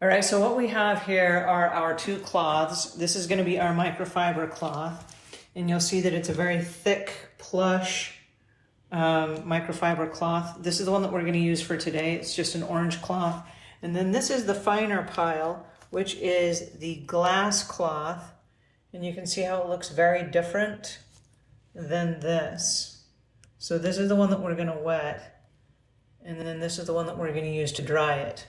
All right, so what we have here are our two cloths. This is going to be our microfiber cloth, and you'll see that it's a very thick, plush microfiber cloth. This is the one that we're going to use for today. It's just an orange cloth. And then this is the finer pile, which is the glass cloth. And you can see how it looks very different than this. So this is the one that we're going to wet, and then this is the one that we're going to use to dry it.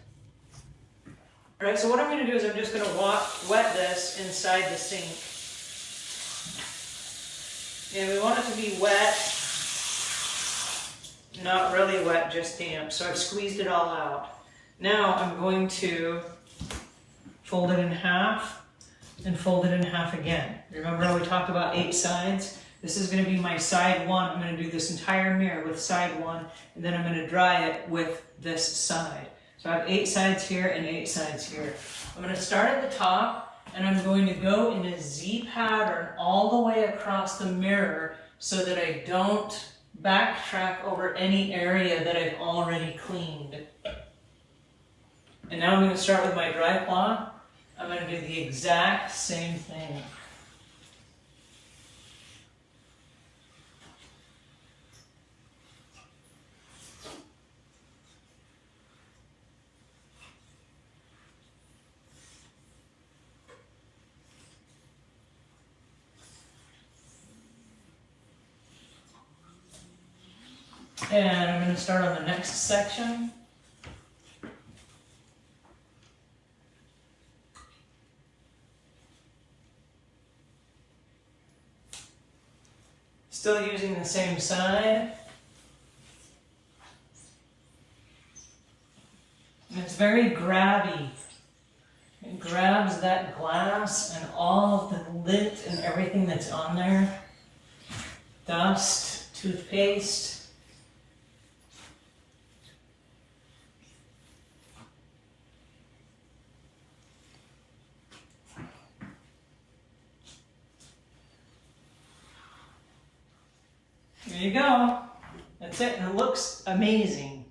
All right, so what I'm going to do is I'm just going to wet this inside the sink. And we want it to be wet, not really wet, just damp. So I've squeezed it all out. Now I'm going to fold it in half and fold it in half again. Remember how we talked about 8 sides? This is going to be my side 1. I'm going to do this entire mirror with side 1, and then I'm going to dry it with this side. So I have 8 sides here and 8 sides here. I'm going to start at the top, and I'm going to go in a Z pattern all the way across the mirror so that I don't backtrack over any area that I've already cleaned. And now I'm going to start with my dry cloth. I'm going to do the exact same thing. And I'm going to start on the next section. Still using the same side. And it's very grabby. It grabs that glass and all of the lint and everything that's on there. Dust, toothpaste. There you go. That's it, and it looks amazing.